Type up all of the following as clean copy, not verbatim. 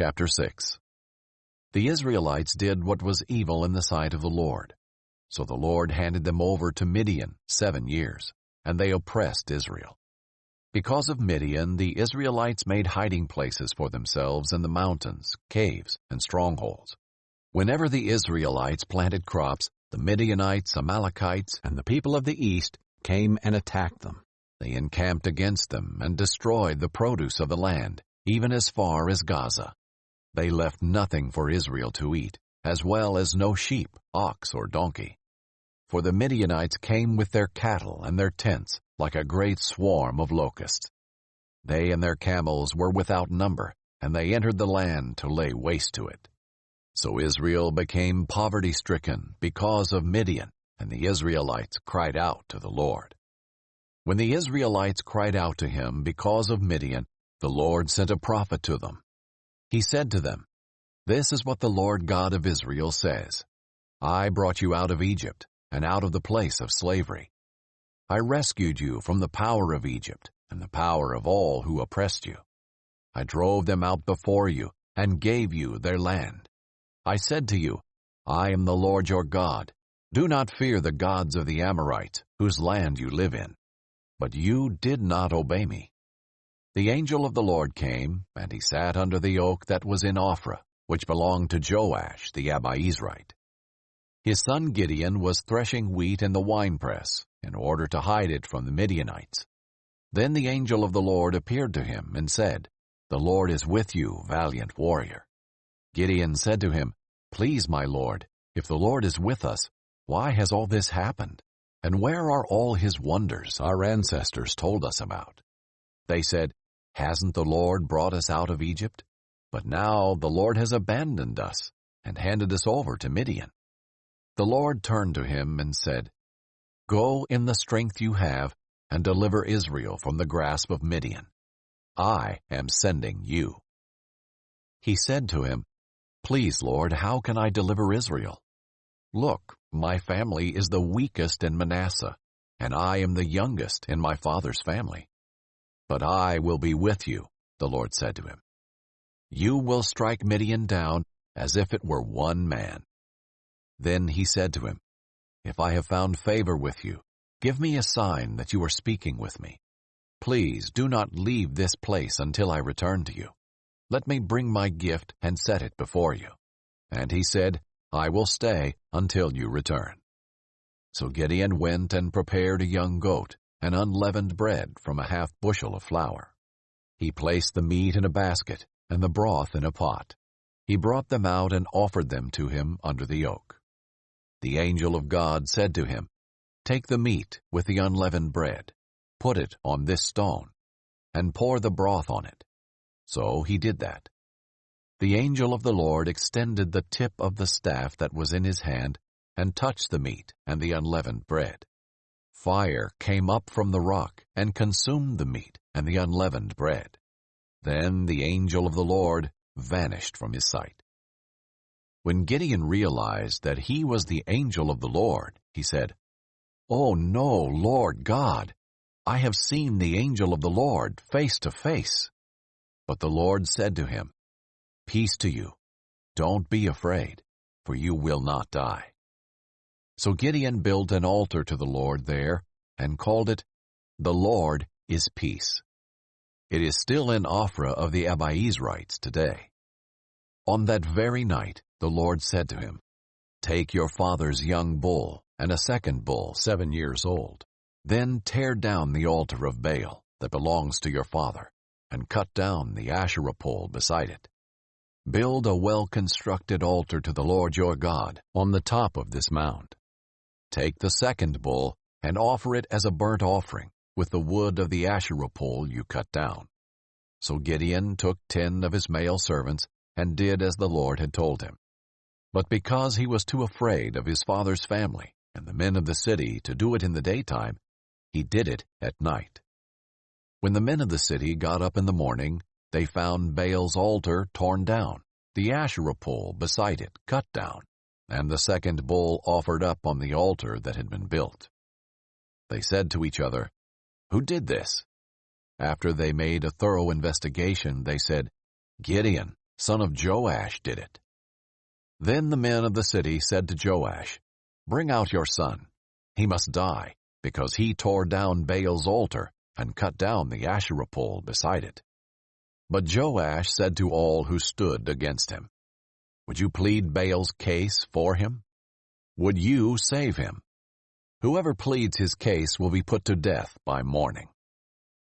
Chapter 6. The Israelites did what was evil in the sight of the Lord. So the Lord handed them over to Midian 7 years, and they oppressed Israel. Because of Midian, the Israelites made hiding places for themselves in the mountains, caves, and strongholds. Whenever the Israelites planted crops, the Midianites, Amalekites, and the people of the east came and attacked them. They encamped against them and destroyed the produce of the land, even as far as Gaza. They left nothing for Israel to eat, as well as no sheep, ox, or donkey. For the Midianites came with their cattle and their tents like a great swarm of locusts. They and their camels were without number, and they entered the land to lay waste to it. So Israel became poverty-stricken because of Midian, and the Israelites cried out to the Lord. When the Israelites cried out to him because of Midian, the Lord sent a prophet to them. He said to them, "This is what the Lord God of Israel says. I brought you out of Egypt and out of the place of slavery. I rescued you from the power of Egypt and the power of all who oppressed you. I drove them out before you and gave you their land. I said to you, I am the Lord your God. Do not fear the gods of the Amorites, whose land you live in. But you did not obey me. The angel of the Lord came, and he sat under the oak that was in Ophrah, which belonged to Joash the Abiezrite. His son Gideon was threshing wheat in the winepress, in order to hide it from the Midianites. Then the angel of the Lord appeared to him and said, "The Lord is with you, valiant warrior." Gideon said to him, "Please, my Lord, if the Lord is with us, why has all this happened? And where are all his wonders our ancestors told us about?" They said, "Hasn't the Lord brought us out of Egypt? But now the Lord has abandoned us and handed us over to Midian." The Lord turned to him and said, "Go in the strength you have and deliver Israel from the grasp of Midian. I am sending you." He said to him, "Please, Lord, how can I deliver Israel? Look, my family is the weakest in Manasseh, and I am the youngest in my father's family. But I will be with you," the Lord said to him. "You will strike Midian down as if it were one man." Then he said to him, "If I have found favor with you, give me a sign that you are speaking with me. Please do not leave this place until I return to you. Let me bring my gift and set it before you." And he said, "I will stay until you return." So Gideon went and prepared a young goat and unleavened bread from a half bushel of flour. He placed the meat in a basket and the broth in a pot. He brought them out and offered them to him under the oak. The angel of God said to him, "Take the meat with the unleavened bread, put it on this stone, and pour the broth on it." So he did that. The angel of the Lord extended the tip of the staff that was in his hand and touched the meat and the unleavened bread. Fire came up from the rock and consumed the meat and the unleavened bread. Then the angel of the Lord vanished from his sight. When Gideon realized that he was the angel of the Lord, he said, "Oh no, Lord God, I have seen the angel of the Lord face to face." But the Lord said to him, "Peace to you. Don't be afraid, for you will not die." So Gideon built an altar to the Lord there and called it, "The Lord is Peace." It is still in Ophrah of the Abiezrites today. On that very night, the Lord said to him, "Take your father's young bull and a second bull 7 years old. Then tear down the altar of Baal that belongs to your father and cut down the Asherah pole beside it. Build a well-constructed altar to the Lord your God on the top of this mound. Take the second bull and offer it as a burnt offering with the wood of the Asherah pole you cut down." So Gideon took 10 of his male servants and did as the Lord had told him. But because he was too afraid of his father's family and the men of the city to do it in the daytime, he did it at night. When the men of the city got up in the morning, they found Baal's altar torn down, the Asherah pole beside it cut down, and the second bull offered up on the altar that had been built. They said to each other, "Who did this?" After they made a thorough investigation, they said, "Gideon, son of Joash, did it. Then the men of the city said to Joash, "Bring out your son. He must die, because he tore down Baal's altar and cut down the Asherah pole beside it." But Joash said to all who stood against him, "Would you plead Baal's case for him? Would you save him? Whoever pleads his case will be put to death by morning.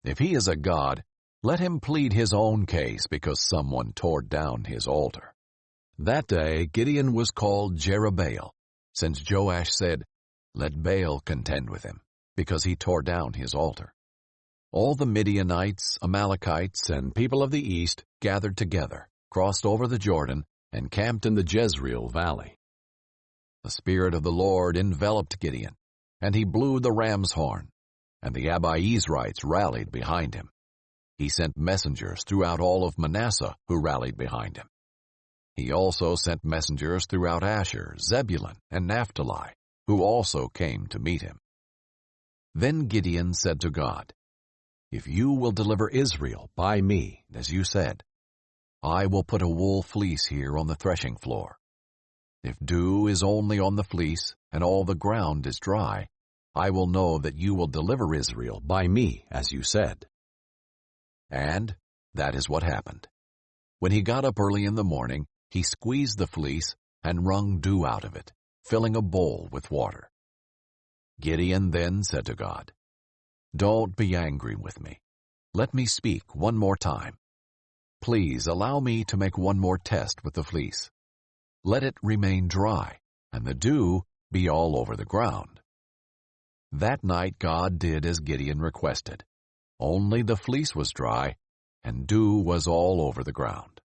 If he is a god, let him plead his own case because someone tore down his altar." That day Gideon was called Jerubbaal, since Joash said, "Let Baal contend with him," because he tore down his altar. All the Midianites, Amalekites, and people of the east gathered together, crossed over the Jordan, and camped in the Jezreel valley. The Spirit of the Lord enveloped Gideon, and he blew the ram's horn, and the Abiezrites rallied behind him. He sent messengers throughout all of Manasseh who rallied behind him. He also sent messengers throughout Asher, Zebulun, and Naphtali, who also came to meet him. Then Gideon said to God, "If you will deliver Israel by me, as you said, I will put a wool fleece here on the threshing floor. If dew is only on the fleece and all the ground is dry, I will know that you will deliver Israel by me, as you said." And that is what happened. When he got up early in the morning, he squeezed the fleece and wrung dew out of it, filling a bowl with water. Gideon then said to God, "Don't be angry with me. Let me speak one more time. Please allow me to make one more test with the fleece. Let it remain dry, and the dew be all over the ground." That night God did as Gideon requested. Only the fleece was dry, and dew was all over the ground.